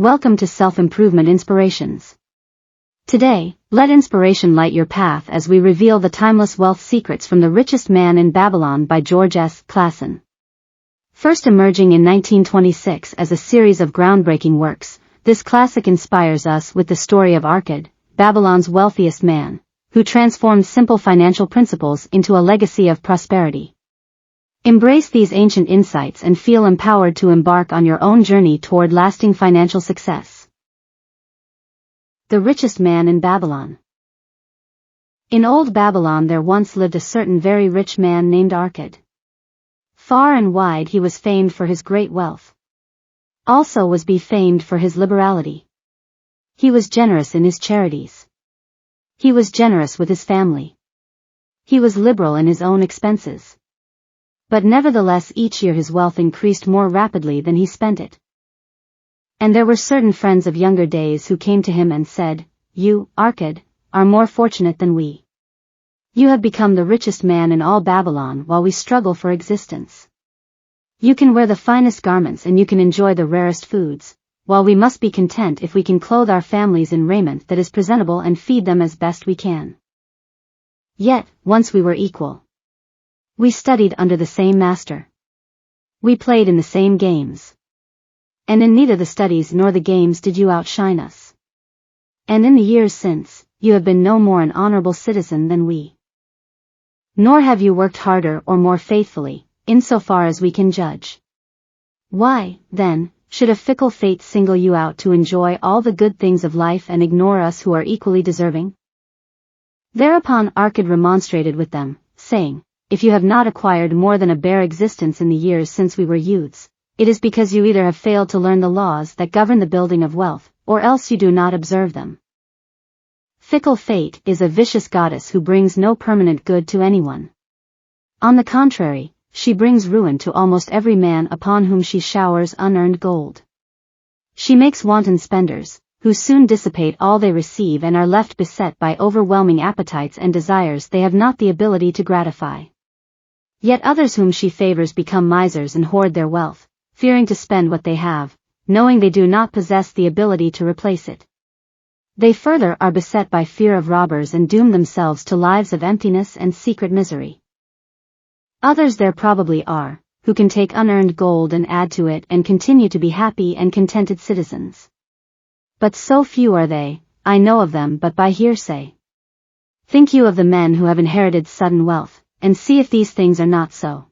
Welcome to Self-Improvement Inspirations. Today, let inspiration light your path as we reveal the timeless wealth secrets from The Richest Man in Babylon by George S. Clason. First emerging in 1926 as a series of groundbreaking works, this classic inspires us with the story of Arkad, Babylon's wealthiest man, who transformed simple financial principles into a legacy of prosperity. Embrace these ancient insights and feel empowered to embark on your own journey toward lasting financial success. The Richest Man in Babylon. In old Babylon there once lived a certain very rich man named Arkad. Far and wide he was famed for his great wealth. Also was he famed for his liberality. He was generous in his charities. He was generous with his family. He was liberal in his own expenses. But nevertheless each year his wealth increased more rapidly than he spent it. And there were certain friends of younger days who came to him and said, "You, Arkad, are more fortunate than we. You have become the richest man in all Babylon while we struggle for existence. You can wear the finest garments and you can enjoy the rarest foods, while we must be content if we can clothe our families in raiment that is presentable and feed them as best we can. Yet, once we were equal. We studied under the same master. We played in the same games. And in neither the studies nor the games did you outshine us. And in the years since, you have been no more an honorable citizen than we. Nor have you worked harder or more faithfully, insofar as we can judge. Why, then, should a fickle fate single you out to enjoy all the good things of life and ignore us who are equally deserving?" Thereupon Arkad remonstrated with them, saying, "If you have not acquired more than a bare existence in the years since we were youths, it is because you either have failed to learn the laws that govern the building of wealth, or else you do not observe them. Fickle fate is a vicious goddess who brings no permanent good to anyone. On the contrary, she brings ruin to almost every man upon whom she showers unearned gold. She makes wanton spenders, who soon dissipate all they receive and are left beset by overwhelming appetites and desires they have not the ability to gratify. Yet others whom she favors become misers and hoard their wealth, fearing to spend what they have, knowing they do not possess the ability to replace it. They further are beset by fear of robbers and doom themselves to lives of emptiness and secret misery. Others there probably are, who can take unearned gold and add to it and continue to be happy and contented citizens. But so few are they, I know of them but by hearsay. Think you of the men who have inherited sudden wealth, and see if these things are not so."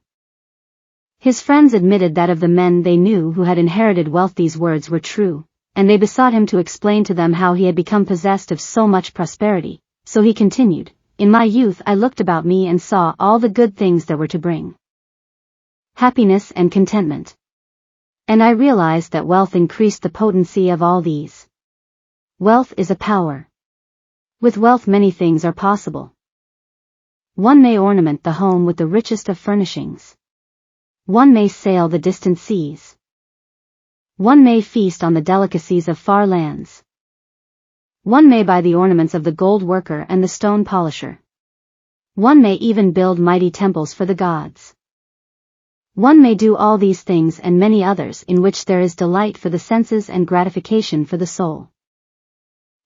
His friends admitted that of the men they knew who had inherited wealth these words were true, and they besought him to explain to them how he had become possessed of so much prosperity, so he continued, "In my youth I looked about me and saw all the good things there were to bring happiness and contentment. And I realized that wealth increased the potency of all these. Wealth is a power. With wealth many things are possible. One may ornament the home with the richest of furnishings. One may sail the distant seas. One may feast on the delicacies of far lands. One may buy the ornaments of the gold worker and the stone polisher. One may even build mighty temples for the gods. One may do all these things and many others in which there is delight for the senses and gratification for the soul.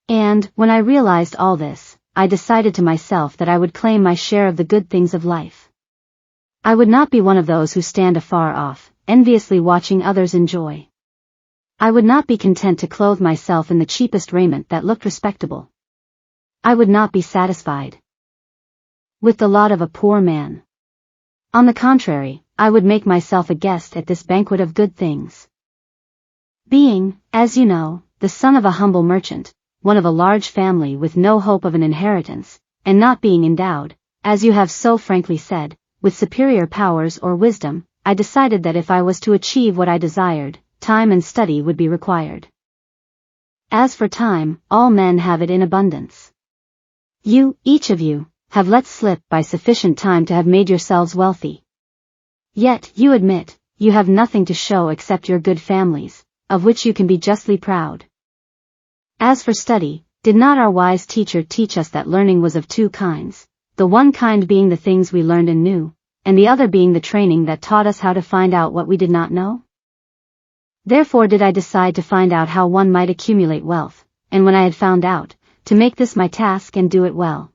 And, when I realized all this, I decided to myself that I would claim my share of the good things of life. I would not be one of those who stand afar off, enviously watching others enjoy. I would not be content to clothe myself in the cheapest raiment that looked respectable. I would not be satisfied with the lot of a poor man. On the contrary, I would make myself a guest at this banquet of good things. Being, as you know, the son of a humble merchant, one of a large family with no hope of an inheritance, and not being endowed, as you have so frankly said, with superior powers or wisdom, I decided that if I was to achieve what I desired, time and study would be required. As for time, all men have it in abundance. You, each of you, have let slip by sufficient time to have made yourselves wealthy. Yet, you admit, you have nothing to show except your good families, of which you can be justly proud. As for study, did not our wise teacher teach us that learning was of two kinds, the one kind being the things we learned and knew, and the other being the training that taught us how to find out what we did not know? Therefore did I decide to find out how one might accumulate wealth, and when I had found out, to make this my task and do it well.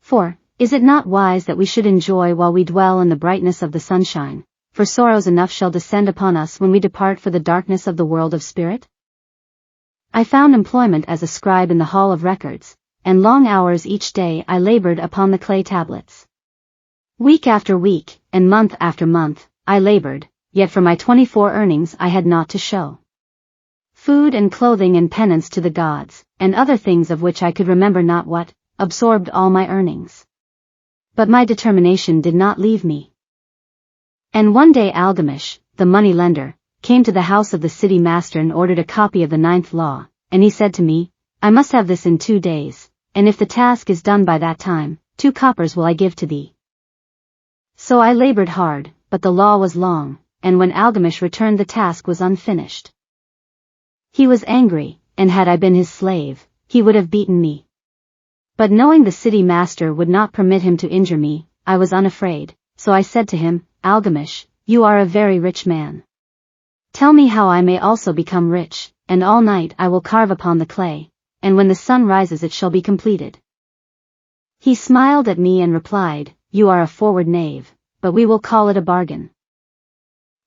For, is it not wise that we should enjoy while we dwell in the brightness of the sunshine, for sorrows enough shall descend upon us when we depart for the darkness of the world of spirit? I found employment as a scribe in the hall of records, and long hours each day I labored upon the clay tablets. Week after week, and month after month, I labored, yet for my 24 earnings I had naught to show. Food and clothing and penance to the gods, and other things of which I could remember not what, absorbed all my earnings. But my determination did not leave me. And one day Algamish, the money lender, came to the house of the city master and ordered a copy of the 9th law, and he said to me, I must have this in 2 days, and if the task is done by that time, 2 coppers will I give to thee. So I labored hard, but the law was long, and when Algamish returned the task was unfinished. He was angry, and had I been his slave, he would have beaten me. But knowing the city master would not permit him to injure me, I was unafraid, so I said to him, Algamish, you are a very rich man. Tell me how I may also become rich, and all night I will carve upon the clay, and when the sun rises it shall be completed. He smiled at me and replied, You are a forward knave, but we will call it a bargain.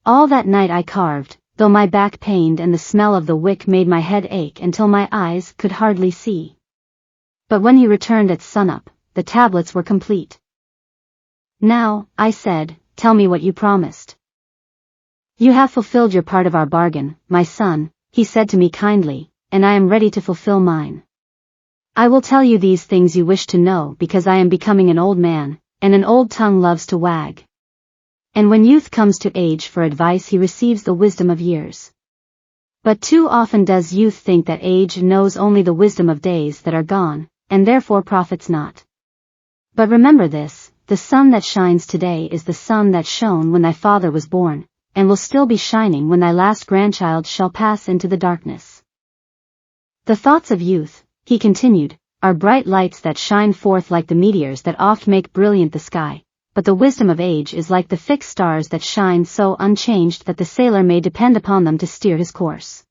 All that night I carved, though my back pained and the smell of the wick made my head ache until my eyes could hardly see. But when he returned at sunup, the tablets were complete. Now, I said, tell me what you promised. You have fulfilled your part of our bargain, my son, he said to me kindly, and I am ready to fulfill mine. I will tell you these things you wish to know because I am becoming an old man, and an old tongue loves to wag. And when youth comes to age for advice he receives the wisdom of years. But too often does youth think that age knows only the wisdom of days that are gone, and therefore profits not. But remember this, the sun that shines today is the sun that shone when thy father was born, and will still be shining when thy last grandchild shall pass into the darkness. The thoughts of youth, he continued, are bright lights that shine forth like the meteors that oft make brilliant the sky, but the wisdom of age is like the fixed stars that shine so unchanged that the sailor may depend upon them to steer his course.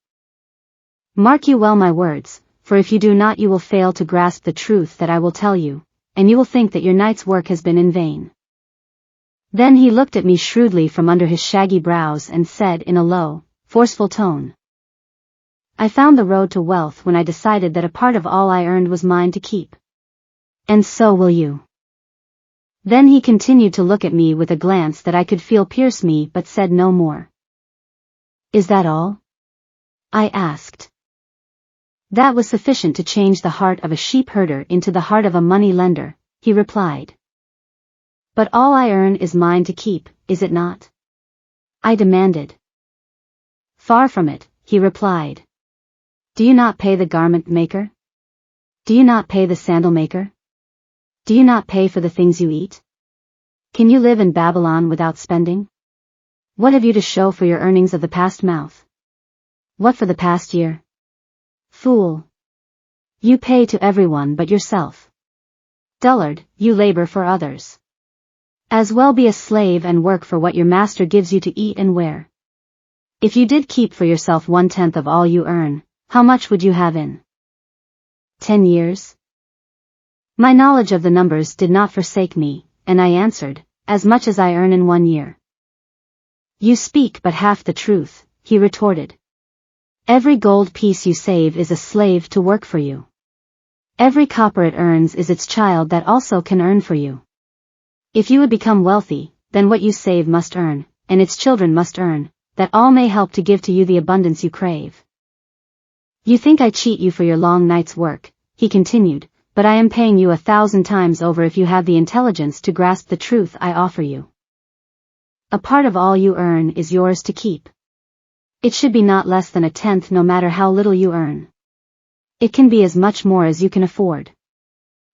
Mark you well my words, for if you do not you will fail to grasp the truth that I will tell you, and you will think that your night's work has been in vain. Then he looked at me shrewdly from under his shaggy brows and said in a low, forceful tone, I found the road to wealth when I decided that a part of all I earned was mine to keep. And so will you. Then he continued to look at me with a glance that I could feel pierce me but said no more. Is that all? I asked. That was sufficient to change the heart of a sheep herder into the heart of a money lender, he replied. But all I earn is mine to keep, is it not? I demanded. Far from it, he replied. Do you not pay the garment maker? Do you not pay the sandal maker? Do you not pay for the things you eat? Can you live in Babylon without spending? What have you to show for your earnings of the past month? What for the past year? Fool! You pay to everyone but yourself. Dullard, you labor for others. As well be a slave and work for what your master gives you to eat and wear. If you did keep for yourself 1/10 of all you earn, how much would you have in 10 years? My knowledge of the numbers did not forsake me, and I answered, as much as I earn in 1 year. You speak but half the truth, he retorted. Every gold piece you save is a slave to work for you. Every copper it earns is its child that also can earn for you. If you would become wealthy, then what you save must earn, and its children must earn, that all may help to give to you the abundance you crave. You think I cheat you for your long night's work, he continued, but I am paying you 1,000 times over if you have the intelligence to grasp the truth I offer you. A part of all you earn is yours to keep. It should be not less than 1/10 no matter how little you earn. It can be as much more as you can afford.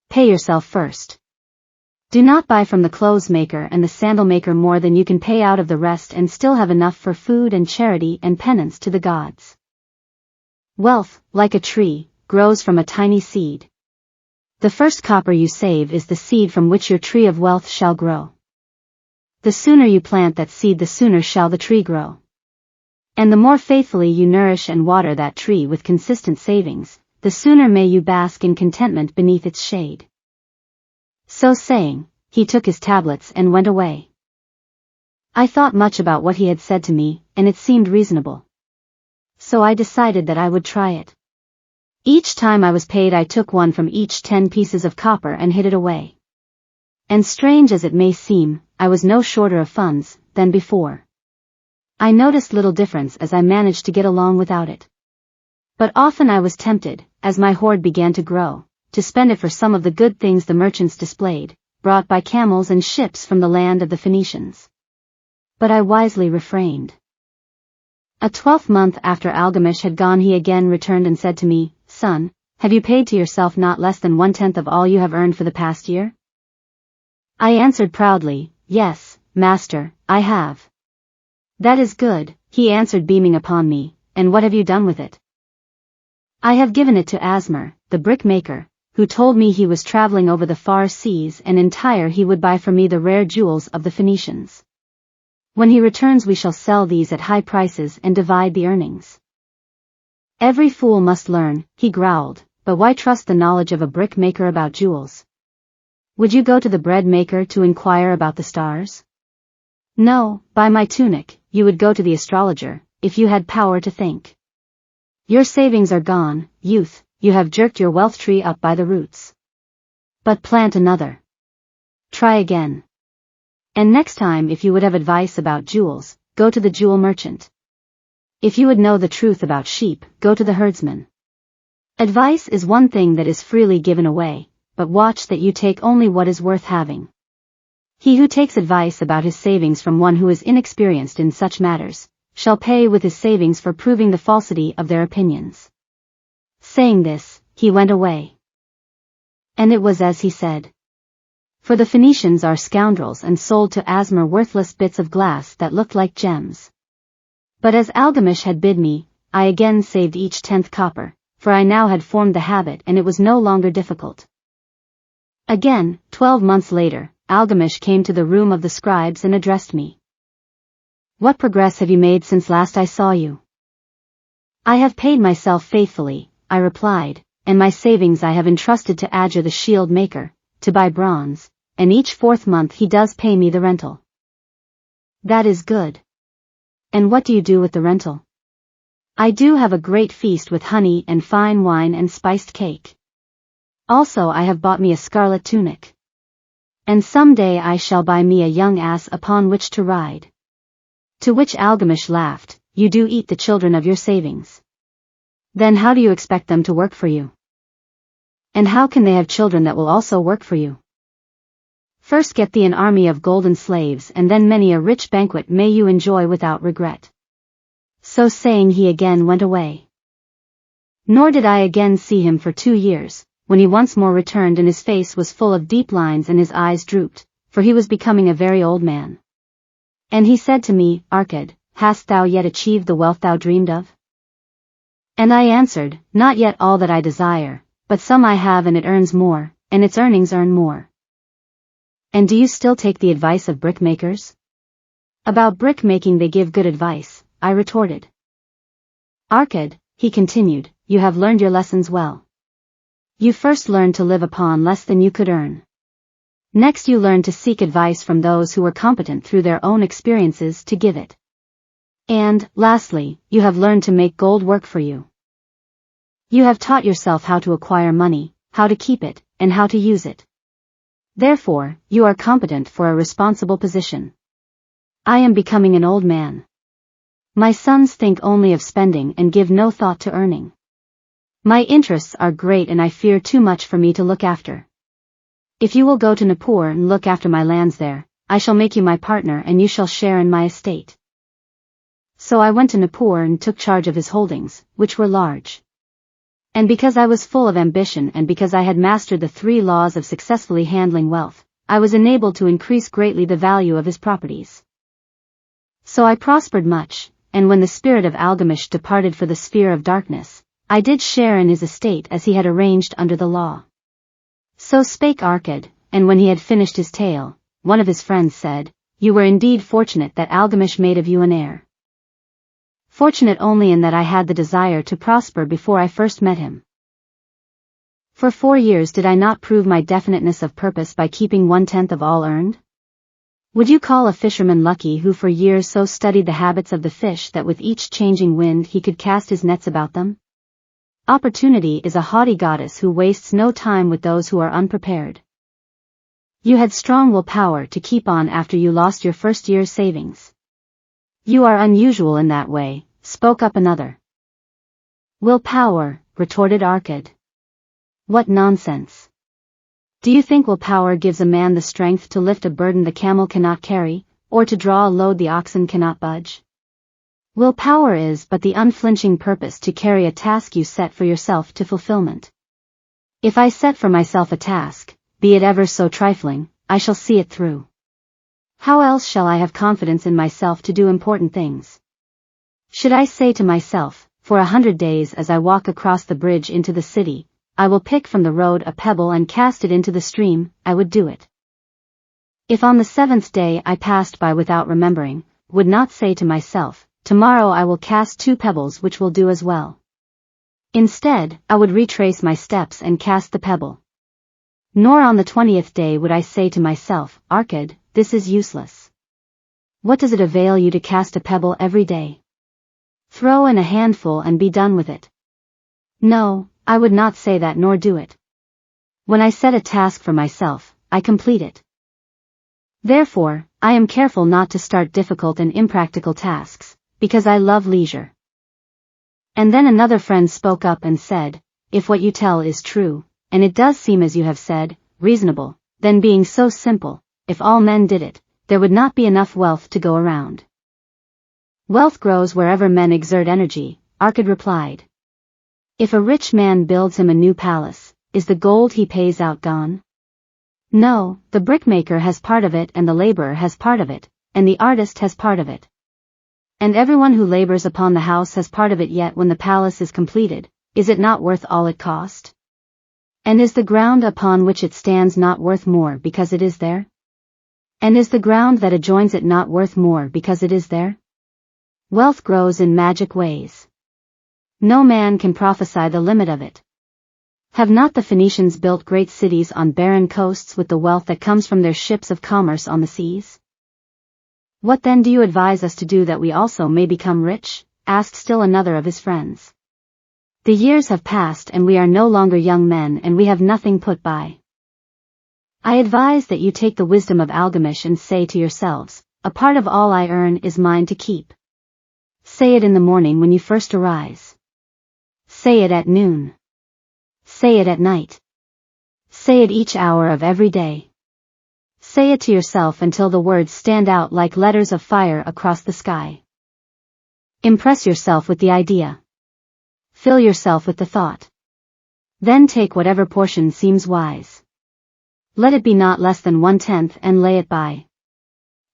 Pay yourself first. Do not buy from the clothes maker and the sandal maker more than you can pay out of the rest and still have enough for food and charity and penance to the gods. Wealth, like a tree, grows from a tiny seed. The first copper you save is the seed from which your tree of wealth shall grow. The sooner you plant that seed the sooner shall the tree grow. And the more faithfully you nourish and water that tree with consistent savings, the sooner may you bask in contentment beneath its shade. So saying, he took his tablets and went away. I thought much about what he had said to me, and it seemed reasonable. So I decided that I would try it. Each time I was paid I took one from each 10 pieces of copper and hid it away. And strange as it may seem, I was no shorter of funds than before. I noticed little difference as I managed to get along without it. But often I was tempted, as my hoard began to grow, to spend it for some of the good things the merchants displayed, brought by camels and ships from the land of the Phoenicians. But I wisely refrained. A 12th month after Algamish had gone he again returned and said to me, "Son, have you paid to yourself not less than 1/10 of all you have earned for the past year?" I answered proudly, "Yes, master, I have." "That is good," he answered beaming upon me, "and what have you done with it?" "I have given it to Asmer, the brickmaker, who told me he was traveling over the far seas and in Tyre he would buy for me the rare jewels of the Phoenicians. When he returns we shall sell these at high prices and divide the earnings." "Every fool must learn," he growled, "but why trust the knowledge of a brickmaker about jewels? Would you go to the bread maker to inquire about the stars? No, by my tunic, you would go to the astrologer, if you had power to think. Your savings are gone, youth, you have jerked your wealth tree up by the roots. But plant another. Try again. And next time if you would have advice about jewels, go to the jewel merchant. If you would know the truth about sheep, go to the herdsman. Advice is one thing that is freely given away, but watch that you take only what is worth having. He who takes advice about his savings from one who is inexperienced in such matters, shall pay with his savings for proving the falsity of their opinions." Saying this, he went away. And it was as he said. For the Phoenicians are scoundrels and sold to Asmer worthless bits of glass that looked like gems. But as Algamish had bid me, I again saved each 10th copper, for I now had formed the habit and it was no longer difficult. Again, 12 months later, Algamish came to the room of the scribes and addressed me. "What progress have you made since last I saw you?" "I have paid myself faithfully," I replied, "and my savings I have entrusted to Adger the shield maker, to buy bronze, and each 4th month he does pay me the rental." "That is good. And what do you do with the rental?" "I do have a great feast with honey and fine wine and spiced cake. Also I have bought me a scarlet tunic. And some day I shall buy me a young ass upon which to ride." To which Algamish laughed, "You do eat the children of your savings. Then how do you expect them to work for you? And how can they have children that will also work for you? First get thee an army of golden slaves and then many a rich banquet may you enjoy without regret." So saying he again went away. Nor did I again see him for 2 years, when he once more returned and his face was full of deep lines and his eyes drooped, for he was becoming a very old man. And he said to me, "Arkad, hast thou yet achieved the wealth thou dreamed of?" And I answered, "Not yet all that I desire, but some I have and it earns more, and its earnings earn more." "And do you still take the advice of brickmakers?" "About brickmaking they give good advice," I retorted. "Arkad," he continued, "you have learned your lessons well. You first learned to live upon less than you could earn. Next you learned to seek advice from those who were competent through their own experiences to give it. And, lastly, you have learned to make gold work for you. You have taught yourself how to acquire money, how to keep it, and how to use it. Therefore, you are competent for a responsible position. I am becoming an old man. My sons think only of spending and give no thought to earning. My interests are great and I fear too much for me to look after. If you will go to Nippur and look after my lands there, I shall make you my partner and you shall share in my estate." So I went to Nippur and took charge of his holdings, which were large. And because I was full of ambition and because I had mastered the 3 laws of successfully handling wealth, I was enabled to increase greatly the value of his properties. So I prospered much, and when the spirit of Algamish departed for the sphere of darkness, I did share in his estate as he had arranged under the law. So spake Arkad, and when he had finished his tale, one of his friends said, "You were indeed fortunate that Algamish made of you an heir." Fortunate only in that I had the desire to prosper before I first met him. For 4 years did I not prove my definiteness of purpose by keeping 1/10 of all earned? Would you call a fisherman lucky who for years so studied the habits of the fish that with each changing wind he could cast his nets about them? Opportunity is a haughty goddess who wastes no time with those who are unprepared. You had strong willpower to keep on after you lost your first year's savings. You are unusual in that way, spoke up another. Willpower, retorted Arkad. What nonsense. Do you think willpower gives a man the strength to lift a burden the camel cannot carry, or to draw a load the oxen cannot budge? Willpower is but the unflinching purpose to carry a task you set for yourself to fulfillment. If I set for myself a task, be it ever so trifling, I shall see it through. How else shall I have confidence in myself to do important things? Should I say to myself, for 100 days as I walk across the bridge into the city, I will pick from the road a pebble and cast it into the stream, I would do it. If on the 7th day I passed by without remembering, would not say to myself, tomorrow I will cast 2 pebbles which will do as well. Instead, I would retrace my steps and cast the pebble. Nor on the 20th day would I say to myself, Arkad, this is useless. What does it avail you to cast a pebble every day? Throw in a handful and be done with it. No, I would not say that nor do it. When I set a task for myself, I complete it. Therefore, I am careful not to start difficult and impractical tasks, because I love leisure. And then another friend spoke up and said, if what you tell is true, and it does seem as you have said, reasonable, then being so simple, if all men did it, there would not be enough wealth to go around. Wealth grows wherever men exert energy, Arkad replied. If a rich man builds him a new palace, is the gold he pays out gone? No, the brickmaker has part of it and the laborer has part of it, and the artist has part of it. And everyone who labors upon the house has part of it, yet when the palace is completed, is it not worth all it cost? And is the ground upon which it stands not worth more because it is there? And is the ground that adjoins it not worth more because it is there? Wealth grows in magic ways. No man can prophesy the limit of it. Have not the Phoenicians built great cities on barren coasts with the wealth that comes from their ships of commerce on the seas? What then do you advise us to do that we also may become rich? Asked still another of his friends. The years have passed and we are no longer young men and we have nothing put by. I advise that you take the wisdom of Algamish and say to yourselves, a part of all I earn is mine to keep. Say it in the morning when you first arise. Say it at noon. Say it at night. Say it each hour of every day. Say it to yourself until the words stand out like letters of fire across the sky. Impress yourself with the idea. Fill yourself with the thought. Then take whatever portion seems wise. Let it be not less than 1/10 and lay it by.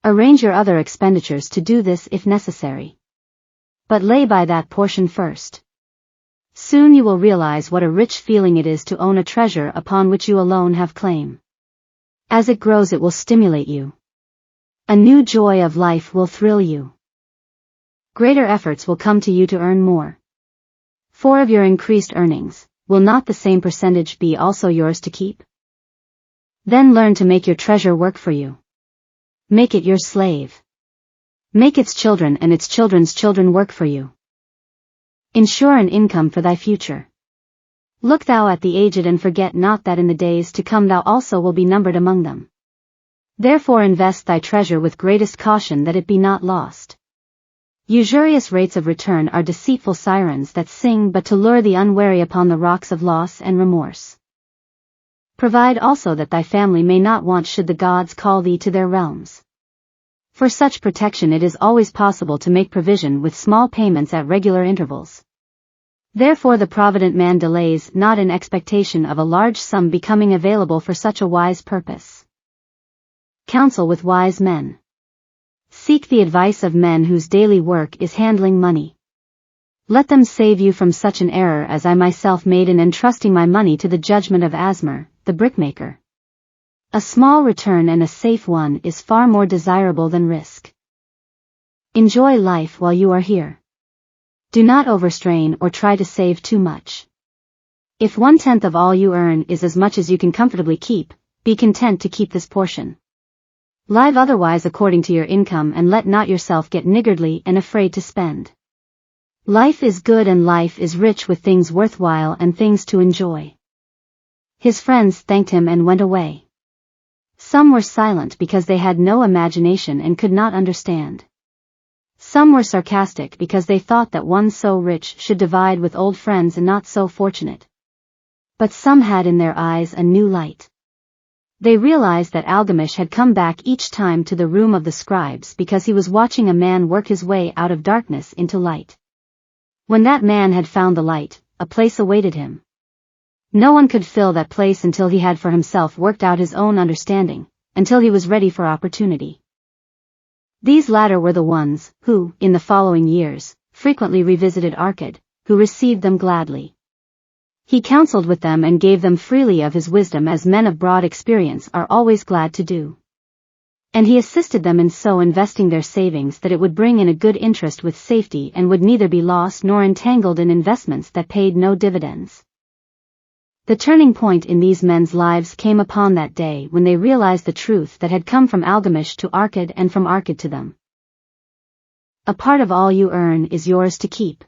Arrange your other expenditures to do this if necessary. But lay by that portion first. Soon you will realize what a rich feeling it is to own a treasure upon which you alone have claim. As it grows it will stimulate you. A new joy of life will thrill you. Greater efforts will come to you to earn more. For of your increased earnings, will not the same percentage be also yours to keep? Then learn to make your treasure work for you. Make it your slave. Make its children and its children's children work for you. Ensure an income for thy future. Look thou at the aged and forget not that in the days to come thou also will be numbered among them. Therefore invest thy treasure with greatest caution that it be not lost. Usurious rates of return are deceitful sirens that sing but to lure the unwary upon the rocks of loss and remorse. Provide also that thy family may not want should the gods call thee to their realms. For such protection it is always possible to make provision with small payments at regular intervals. Therefore the provident man delays not in expectation of a large sum becoming available for such a wise purpose. Counsel with wise men. Seek the advice of men whose daily work is handling money. Let them save you from such an error as I myself made in entrusting my money to the judgment of Asmur, the brickmaker. A small return and a safe one is far more desirable than risk. Enjoy life while you are here. Do not overstrain or try to save too much. If 1/10 of all you earn is as much as you can comfortably keep, be content to keep this portion. Live otherwise according to your income and let not yourself get niggardly and afraid to spend. Life is good and life is rich with things worthwhile and things to enjoy. His friends thanked him and went away. Some were silent because they had no imagination and could not understand. Some were sarcastic because they thought that one so rich should divide with old friends and not so fortunate. But some had in their eyes a new light. They realized that Algamish had come back each time to the room of the scribes because he was watching a man work his way out of darkness into light. When that man had found the light, a place awaited him. No one could fill that place until he had for himself worked out his own understanding, until he was ready for opportunity. These latter were the ones who, in the following years, frequently revisited Arkad, who received them gladly. He counseled with them and gave them freely of his wisdom as men of broad experience are always glad to do. And he assisted them in so investing their savings that it would bring in a good interest with safety and would neither be lost nor entangled in investments that paid no dividends. The turning point in these men's lives came upon that day when they realized the truth that had come from Algamish to Arkad and from Arkad to them. A part of all you earn is yours to keep.